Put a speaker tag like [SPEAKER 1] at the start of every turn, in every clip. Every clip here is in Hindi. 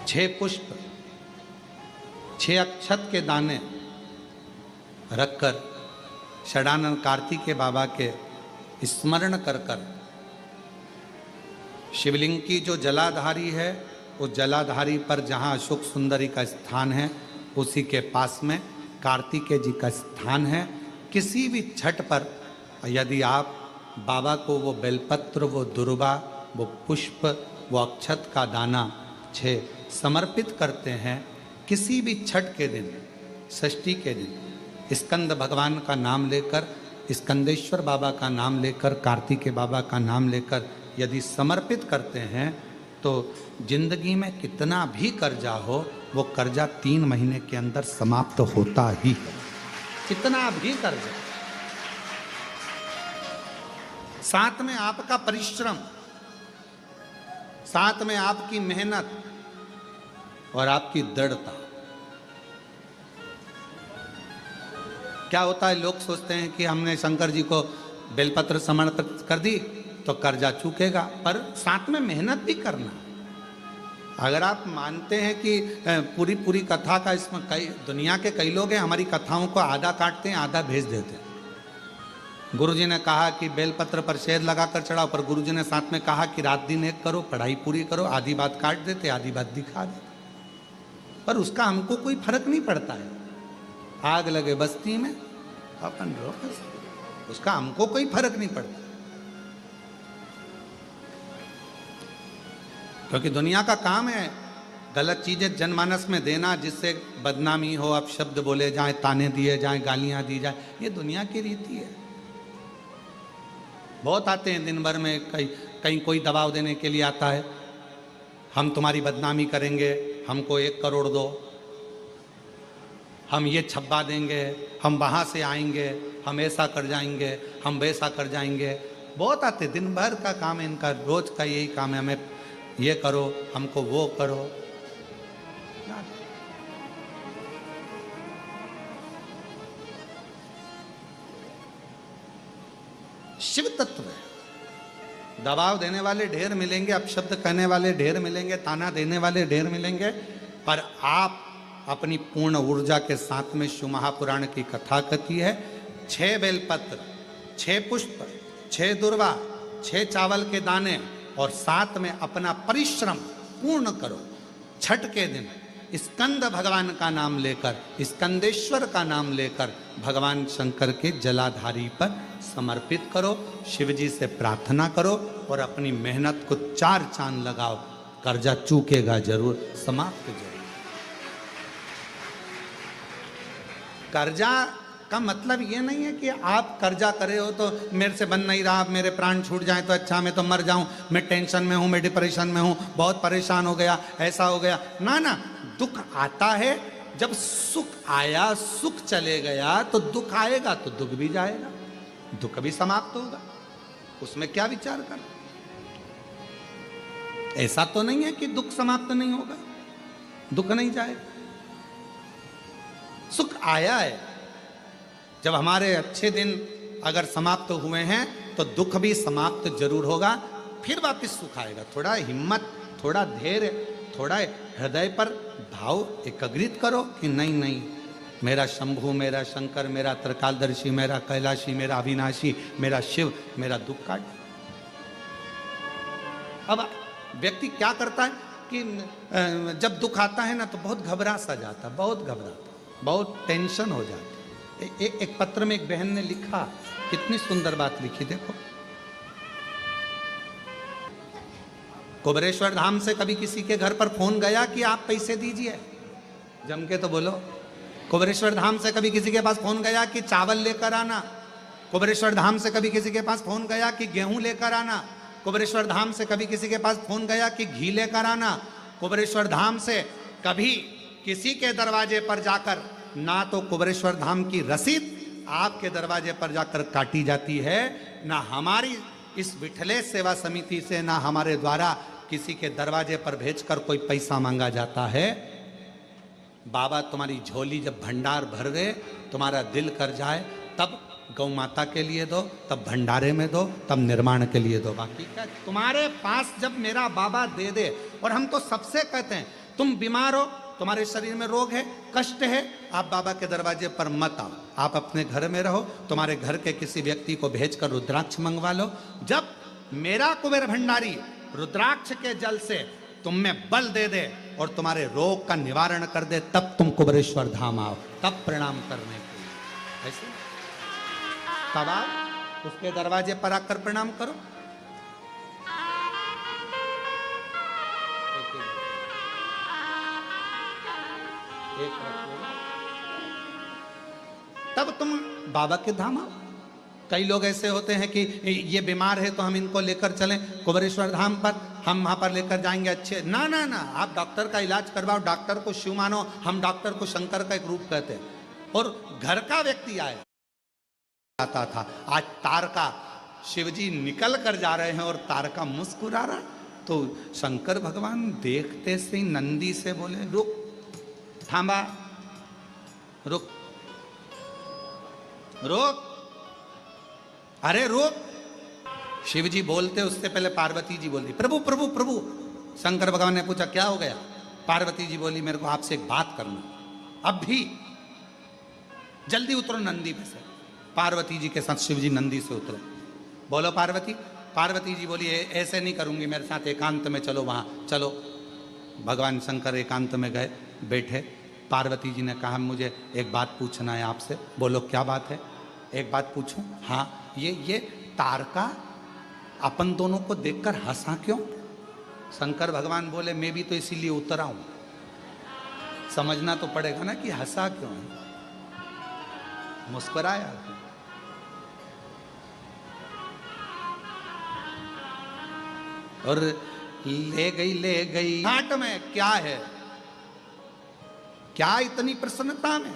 [SPEAKER 1] 6 पुष्प 6 अक्षत के दाने रखकर षडानंद कार्तिकेय बाबा के स्मरण कर कर शिवलिंग की जो जलाधारी है, उस जलाधारी पर जहाँ अशोक सुंदरी का स्थान है, उसी के पास में कार्तिकेय जी का स्थान है। किसी भी छठ पर यदि आप बाबा को वो बेलपत्र, वो दुर्वा, वो पुष्प, वो अक्षत का दाना 6 समर्पित करते हैं, किसी भी छठ के दिन, षष्ठी के दिन स्कंद भगवान का नाम लेकर, स्कंदेश्वर बाबा का नाम लेकर, कार्तिकेय बाबा का नाम लेकर यदि समर्पित करते हैं तो जिंदगी में कितना भी कर्जा हो, वो कर्जा 3 महीने के अंदर समाप्त होता ही है। कितना भी कर्जा, साथ में आपका परिश्रम, साथ में आपकी मेहनत और आपकी दृढ़ता। क्या होता है, लोग सोचते हैं कि हमने शंकर जी को बेलपत्र समर्पित कर दी तो कर्जा चूकेगा, पर साथ में मेहनत भी करना। अगर आप मानते हैं कि पूरी पूरी कथा का, इसमें कई दुनिया के कई लोग हैं हमारी कथाओं को आधा काटते हैं आधा भेज देते हैं। गुरुजी ने कहा कि बेलपत्र पर शहद लगाकर चढ़ाओ, पर गुरुजी ने साथ में कहा कि रात दिन एक करो, पढ़ाई पूरी करो, आधी बात काट देते, आधी बात दिखा देते, पर उसका हमको कोई फर्क नहीं पड़ता है। आग लगे बस्ती में अपन रहो, उसका हमको कोई फर्क नहीं पड़ता, क्योंकि दुनिया का काम है गलत चीजें जनमानस में देना, जिससे बदनामी हो, अब शब्द बोले जाए, ताने दिए जाए, गालियां दी जाए, ये दुनिया की रीति है। बहुत आते हैं दिन भर में, कहीं कोई दबाव देने के लिए आता है, हम तुम्हारी बदनामी करेंगे, हमको 1 करोड़ दो, हम ये छब्बा देंगे, हम वहाँ से आएंगे, हम ऐसा कर जाएंगे, हम वैसा कर जाएंगे। बहुत आते, दिन भर का काम है इनका, रोज का यही काम है, हमें ये करो, हमको वो करो। शिव तत्व है। दबाव देने वाले ढेर मिलेंगे, अपशब्द कहने वाले ढेर मिलेंगे, ताना देने वाले ढेर मिलेंगे, पर आप अपनी पूर्ण ऊर्जा के साथ में शिव महापुराण की कथा कथी है। 6 बेलपत्र, 6 पुष्प, 6 दुर्वा, 6 चावल के दाने और साथ में अपना परिश्रम पूर्ण करो। छठ के दिन स्कंद भगवान का नाम लेकर, स्कंदेश्वर का नाम लेकर भगवान शंकर के जलाधारी पर समर्पित करो, शिव जी से प्रार्थना करो और अपनी मेहनत को 4 चांद लगाओ। कर्जा चूकेगा जरूर, समाप्त जरूर। कर्जा का मतलब ये नहीं है कि आप कर्जा करे हो तो मेरे से बन नहीं रहा, मेरे प्राण छूट जाए तो अच्छा, मैं तो मर जाऊं, मैं टेंशन में हूं, मैं डिप्रेशन में हूं, बहुत परेशान हो गया, ऐसा हो गया। ना ना, दुख आता है, जब सुख आया, सुख चले गया, तो दुख आएगा तो दुख भी जाएगा, दुख भी समाप्त होगा, उसमें क्या विचार कर। ऐसा तो नहीं है कि दुख समाप्त नहीं होगा, दुख नहीं जाएगा। सुख आया है, जब हमारे अच्छे दिन अगर समाप्त हुए हैं तो दुख भी समाप्त जरूर होगा, फिर वापस सुख आएगा। थोड़ा हिम्मत, थोड़ा धैर्य, थोड़ा हृदय पर भाव एकाग्रित करो कि नहीं नहीं, मेरा शंभु, मेरा शंकर, मेरा त्रिकालदर्शी, मेरा कैलाशी, मेरा अविनाशी, मेरा शिव मेरा दुख काट। अब व्यक्ति क्या करता है कि जब दुख आता है ना तो बहुत घबरा सा जाता, बहुत घबराता, बहुत टेंशन हो जाती। एक पत्र में एक बहन ने लिखा, कितनी सुंदर बात लिखी, देखो। कुबेरेश्वर धाम से कभी किसी के घर पर फोन गया कि आप पैसे दीजिए, जम के तो बोलो। कुबेरेश्वर धाम से कभी किसी के पास फोन गया कि चावल लेकर आना। कुबेरेश्वर धाम से कभी किसी के पास फोन गया कि गेहूं लेकर आना। कुबेरेश्वर धाम से कभी किसी के पास फोन गया कि घी लेकर आना। कुबेरेश्वर धाम से कभी किसी के दरवाजे पर जाकर, ना तो कुबेरेश्वर धाम की रसीद आपके दरवाजे पर जाकर काटी जाती है, ना हमारी इस विठले सेवा समिति से, ना हमारे द्वारा किसी के दरवाजे पर भेजकर कोई पैसा मांगा जाता है। बाबा तुम्हारी झोली जब भंडार भर गए, तुम्हारा दिल कर जाए, तब गौ माता के लिए दो, तब भंडारे में दो, तब निर्माण के लिए दो। बाकी क्या तुम्हारे पास जब मेरा बाबा दे दे। और हम तो सबसे कहते हैं तुम बीमार हो, तुम्हारे शरीर में रोग है, कष्ट है, आप बाबा के दरवाजे पर मत आओ, आप अपने घर में रहो, तुम्हारे घर के किसी व्यक्ति को भेजकर रुद्राक्ष मंगवा लो। जब मेरा कुबेर भंडारी रुद्राक्ष के जल से तुम में बल दे दे और तुम्हारे रोग का निवारण कर दे, तब तुम कुबेरेश्वर धाम आओ, तब प्रणाम करने के लिए। ऐसे तब आप उसके दरवाजे पर आकर प्रणाम करो। तब तुम बाबा के धाम आओ। कई लोग ऐसे होते हैं कि ये बीमार है तो हम इनको लेकर चलें कुबेरेश्वर धाम पर, हम वहां पर लेकर जाएंगे अच्छे। ना ना ना, आप डॉक्टर का इलाज करवाओ, डॉक्टर को शिव मानो, हम डॉक्टर को शंकर का एक रूप कहते हैं। और घर का व्यक्ति आए आता था, आज तारका शिवजी निकल कर जा रहे हैं और तारका मुस्कुरा रहा, तो शंकर भगवान देखते से नंदी से बोले, रुक, थांबा, रुक रुक, अरे रुक। शिवजी बोलते उससे पहले पार्वती जी बोली, प्रभु प्रभु प्रभु। शंकर भगवान ने पूछा क्या हो गया? पार्वती जी बोली, मेरे को आपसे एक बात करना, अब भी जल्दी उतरो नंदी में से। पार्वती जी के साथ शिवजी नंदी से उतरे। बोलो पार्वती। पार्वती जी बोली, ऐसे नहीं करूंगी, मेरे साथ एकांत में चलो, वहां चलो। भगवान शंकर एकांत में गए, बैठे। पार्वती जी ने कहा, मुझे एक बात पूछना है आपसे। बोलो क्या बात है? एक बात पूछूं? हाँ, ये तारका अपन दोनों को देखकर हंसा क्यों? शंकर भगवान बोले, मैं भी तो इसीलिए उतर आऊं, समझना तो पड़ेगा ना कि हंसा क्यों है, मुस्कुराया। और ले गई घाट में, क्या है, क्या इतनी प्रसन्नता में?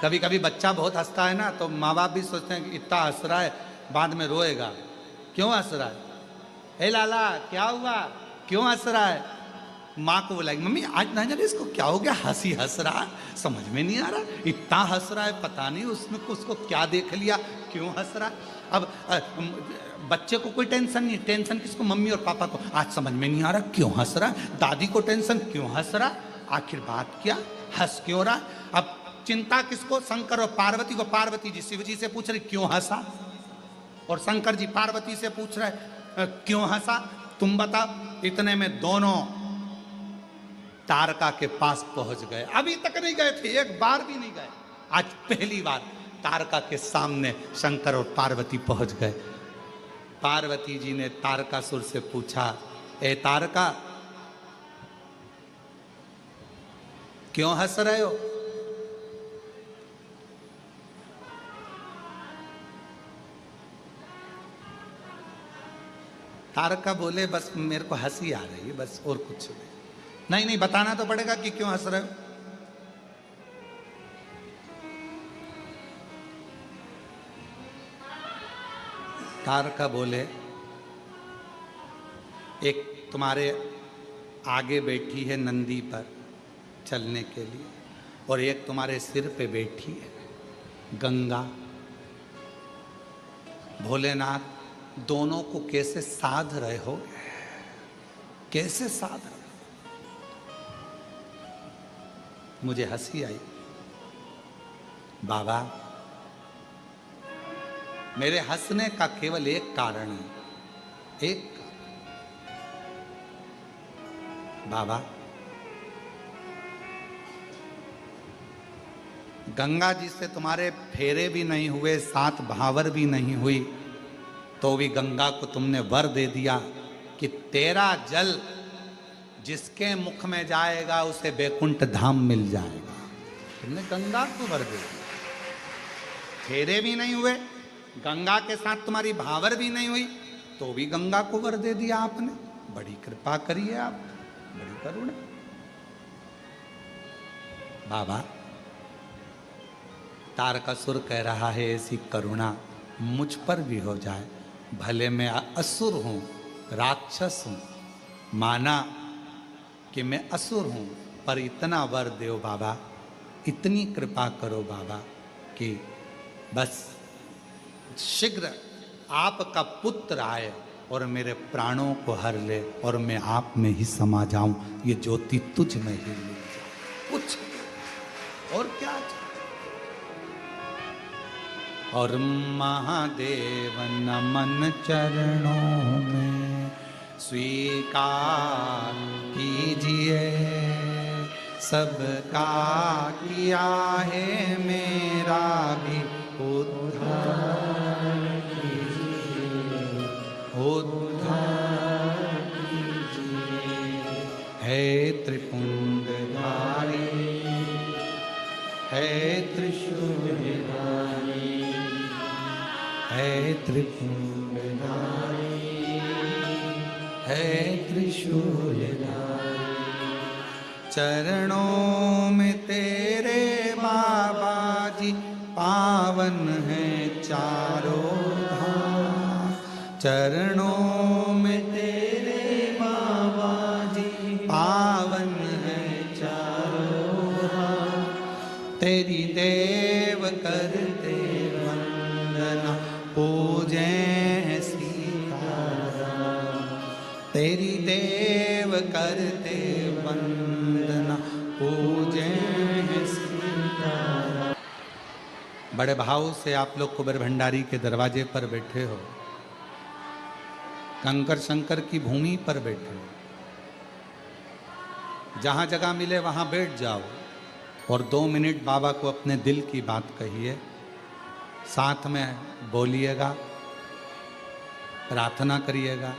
[SPEAKER 1] कभी कभी बच्चा बहुत हंसता है ना, तो माँ बाप भी सोचते हैं कि इतना हंस रहा है, बाद में रोएगा, क्यों हंस रहा है? हे लाला क्या हुआ, क्यों हंस रहा है? माँ को बोला, मम्मी आज ना जाने इसको क्या हो गया, हंसी हंस रहा है, समझ में नहीं आ रहा, इतना हंस रहा है, पता नहीं उसको क्या देख लिया, क्यों हंस रहा है। अब बच्चे को कोई टेंशन नहीं, टेंशन किसको? मम्मी और पापा को। आज समझ में नहीं आ रहा क्यों हंस रहा है, दादी को टेंशन, क्यों हंस रहा, आखिर बात क्या, हंस क्यों रहा? अब चिंता किसको? शंकर और पार्वती को। पार्वती जी शिव जी से पूछ रहे क्यों हंसा, और शंकर जी पार्वती से पूछ रहे क्यों हंसा, तुम बताओ। इतने में दोनों तारका के पास पहुंच गए। अभी तक नहीं गए थे, एक बार भी नहीं गए, आज पहली बार तारका के सामने शंकर और पार्वती पहुंच गए। पार्वती जी ने तारकासुर से पूछा, ए तारका क्यों हंस रहे हो? तारका बोले, बस मेरे को हंसी आ रही है, बस, और कुछ नहीं। नहीं बताना तो पड़ेगा कि क्यों हंस रहे हो। तारका बोले, एक तुम्हारे आगे बैठी है नंदी पर चलने के लिए, और एक तुम्हारे सिर पे बैठी है गंगा। भोलेनाथ, दोनों को कैसे साध रहे हो, कैसे साध रहे हो? मुझे हंसी आई। बाबा, मेरे हंसने का केवल एक कारण है, एक। बाबा, गंगा जी से तुम्हारे फेरे भी नहीं हुए, सात भावर भी नहीं हुई, तो भी गंगा को तुमने वर दे दिया कि तेरा जल जिसके मुख में जाएगा उसे बैकुंठ धाम मिल जाएगा। तुमने गंगा को वर दे दिया, फेरे भी नहीं हुए, गंगा के साथ तुम्हारी भावर भी नहीं हुई, तो भी गंगा को वर दे दिया आपने। बड़ी कृपा करी है आप, बड़ी करुणा। बाबा, तारकासुर कह रहा है ऐसी करुणा मुझ पर भी हो जाए, भले मैं असुर हूं, राक्षस हूं, माना कि मैं असुर हूं, पर इतना वर दो बाबा, इतनी कृपा करो बाबा कि बस शीघ्र आपका पुत्र आए और मेरे प्राणों को हर ले और मैं आप में ही समा जाऊं, ये ज्योति तुझ में ही मिल जाए। कुछ और क्या चाहिए? और महादेव नमन चरणों में स्वीकार कीजिए, सबका किया है मेरा भी उद्धार कीजिए, उद्धार कीजिए। है त्रिपुंडधारी, है त्रिशूलधारी, है त्रिपुंडधारी, है त्रिशूलधारी। चरणों में तेरे बाबा जी पावन है चारों धाम। चरणों में तेरे बाबा जी पावन है चारों धाम। तेरी देव करते वंदना पूजे सीताराम। तेरी देव करते वंदना पूजे सीताराम। बड़े भाव से आप लोग कुबेर भंडारी के दरवाजे पर बैठे हो, कंकर शंकर की भूमि पर बैठे हो। जहां जगह मिले वहां बैठ जाओ और 2 मिनट बाबा को अपने दिल की बात कहिए, साथ में बोलिएगा, प्रार्थना करिएगा।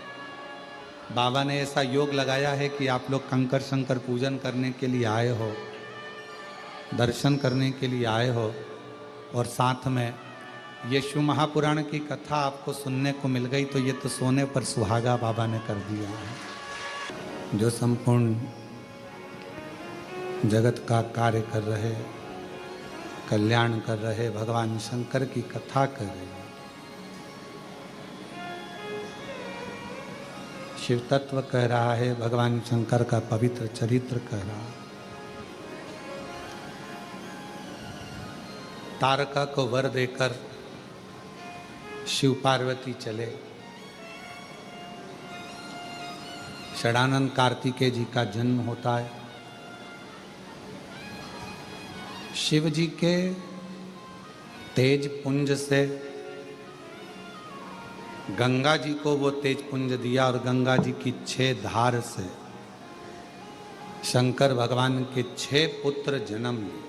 [SPEAKER 1] बाबा ने ऐसा योग लगाया है कि आप लोग कंकर शंकर पूजन करने के लिए आए हो, दर्शन करने के लिए आए हो, और साथ में ये शिव महापुराण की कथा आपको सुनने को मिल गई, तो ये तो सोने पर सुहागा बाबा ने कर दिया है। जो संपूर्ण जगत का कार्य कर रहे, कल्याण कर रहे भगवान शंकर की कथा कर रहे, शिव तत्व कह रहा है, भगवान शंकर का पवित्र चरित्र कह रहा है। तारका को वर देकर शिव पार्वती चले। षडानंद कार्तिकेय जी का जन्म होता है। शिव जी के तेज पुंज से गंगा जी को वो तेज पुंज दिया, और गंगा जी की 6 धार से शंकर भगवान के 6 पुत्र जन्म लिए।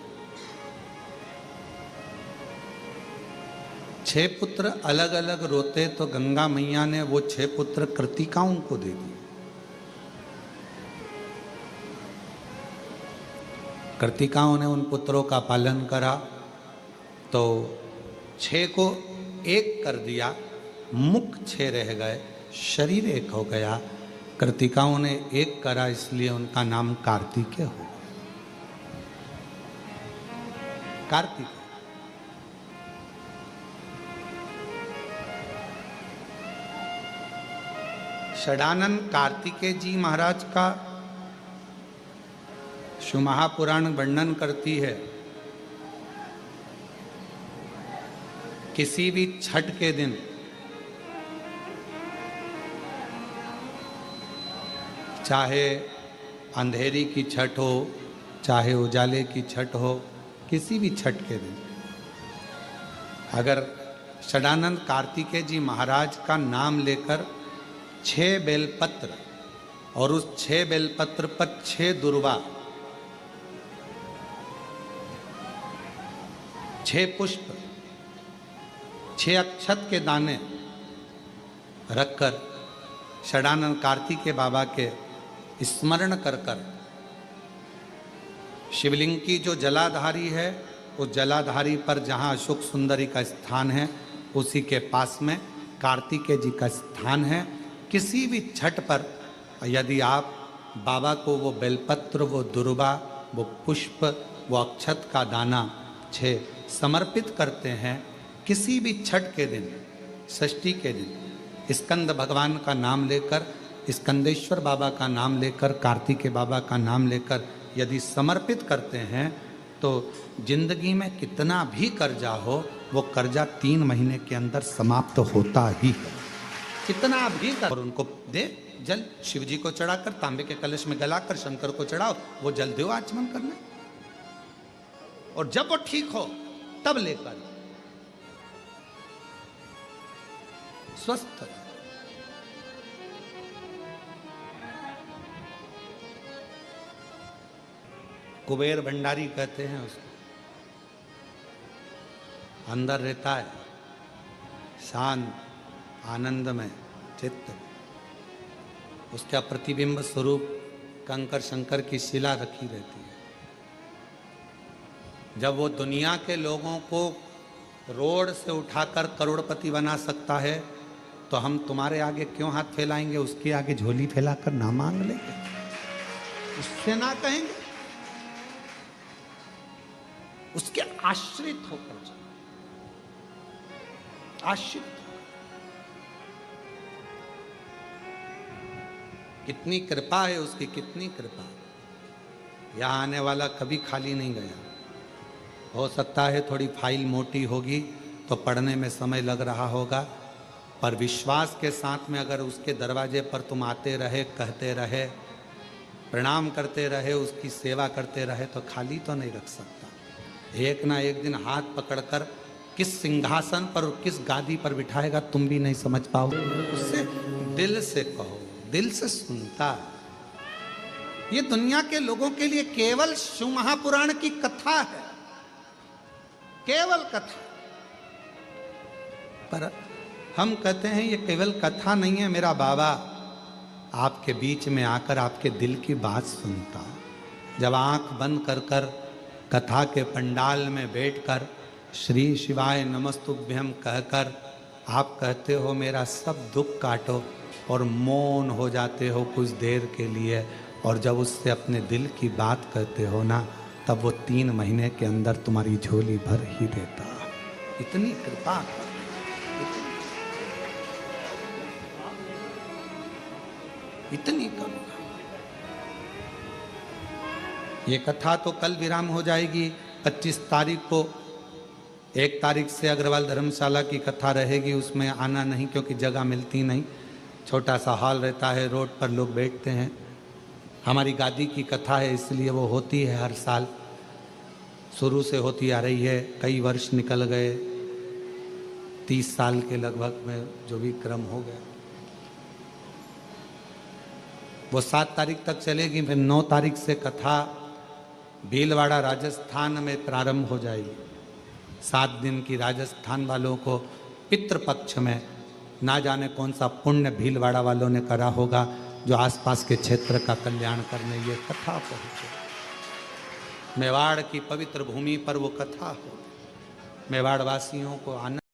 [SPEAKER 1] 6 पुत्र अलग अलग रोते तो गंगा मैया ने वो 6 पुत्र कृतिकाओं को दे दिए। कृतिकाओं ने उन पुत्रों का पालन करा तो 6 को 1 कर दिया, मुख 6 रह गए, शरीर 1 हो गया। कृतिकाओं ने 1 करा, इसलिए उनका नाम कार्तिकेय हो गया। कार्तिक षडानंद कार्तिकेय जी महाराज का शिव महापुराण वर्णन करती है। किसी भी छठ के दिन चाहे अंधेरी की छठ हो, चाहे उजाले की छठ हो, किसी भी छठ के दिन अगर षडानंद कार्तिकेय जी महाराज का नाम लेकर 6 बेलपत्र और उस 6 बेलपत्र पर 6 दुर्वा, 6 पुष्प, 6 अक्षत के दाने रखकर षडानंद कार्तिकेय बाबा के स्मरण कर कर शिवलिंग की जो जलाधारी है, उस जलाधारी पर जहाँ अशोक सुंदरी का स्थान है, उसी के पास में कार्तिकेय जी का स्थान है। किसी भी छठ पर यदि आप बाबा को वो बेलपत्र, वो दुर्वा, वो पुष्प, वो अक्षत का दाना 6 समर्पित करते हैं, किसी भी छठ के दिन, षष्ठी के दिन स्कंद भगवान का नाम लेकर, स्कंदेश्वर बाबा का नाम लेकर, कार्तिकेय बाबा का नाम लेकर यदि समर्पित करते हैं तो जिंदगी में कितना भी कर्जा हो, वो कर्जा 3 महीने के अंदर समाप्त होता ही है। कितना भी कर, और उनको दे जल, शिव जी को चढ़ाकर तांबे के कलश में गलाकर शंकर को चढ़ाओ, वो जल दो आचमन करने, और जब वो ठीक हो तब लेकर स्वस्थ। कुबेर भंडारी कहते हैं उसको, अंदर रहता है शांत आनंद में चित्त, उसका प्रतिबिंब स्वरूप कंकर शंकर की शिला रखी रहती है। जब वो दुनिया के लोगों को रोड से उठाकर करोड़पति बना सकता है, तो हम तुम्हारे आगे क्यों हाथ फैलाएंगे, उसके आगे झोली फैलाकर ना मांग लेंगे, उससे ना कहेंगे, उसके आश्रित होकर जाओ, आश्रित। कितनी कृपा है उसकी, कितनी कृपा। यहां आने वाला कभी खाली नहीं गया। हो सकता है थोड़ी फाइल मोटी होगी तो पढ़ने में समय लग रहा होगा, पर विश्वास के साथ में अगर उसके दरवाजे पर तुम आते रहे, कहते रहे, प्रणाम करते रहे, उसकी सेवा करते रहे, तो खाली तो नहीं रख सकता। एक ना एक दिन हाथ पकड़कर किस सिंहासन पर और किस गादी पर बिठाएगा तुम भी नहीं समझ पाओगे। उससे दिल से कहो, दिल से सुनता। ये दुनिया के लोगों के लिए केवल शिव महापुराण की कथा है, केवल कथा। पर हम कहते हैं ये केवल कथा नहीं है, मेरा बाबा आपके बीच में आकर आपके दिल की बात सुनता। जब आंख बंद कर कर कथा के पंडाल में बैठकर श्री शिवाय नमस्तुभ्यम कहकर आप कहते हो मेरा सब दुख काटो, और मौन हो जाते हो कुछ देर के लिए, और जब उससे अपने दिल की बात कहते हो ना, तब वो 3 महीने के अंदर तुम्हारी झोली भर ही देता। इतनी कृपा, इतनी करुणा। ये कथा तो कल विराम हो जाएगी। 25 तारीख को, 1 तारीख से अग्रवाल धर्मशाला की कथा रहेगी, उसमें आना नहीं क्योंकि जगह मिलती नहीं, छोटा सा हॉल रहता है, रोड पर लोग बैठते हैं। हमारी गादी की कथा है इसलिए वो होती है हर साल, शुरू से होती आ रही है, कई वर्ष निकल गए, 30 साल के लगभग में जो भी क्रम हो गया। वो 7 तारीख तक चलेगी, फिर 9 तारीख से कथा भीलवाड़ा राजस्थान में प्रारंभ हो जाएगी। 7 दिन की राजस्थान वालों को पितृपक्ष में ना जाने कौन सा पुण्य भीलवाड़ा वालों ने करा होगा, जो आसपास के क्षेत्र का कल्याण करने ये कथा पहुंचे। मेवाड़ की पवित्र भूमि पर वो कथा हो, मेवाड़ वासियों को आनंद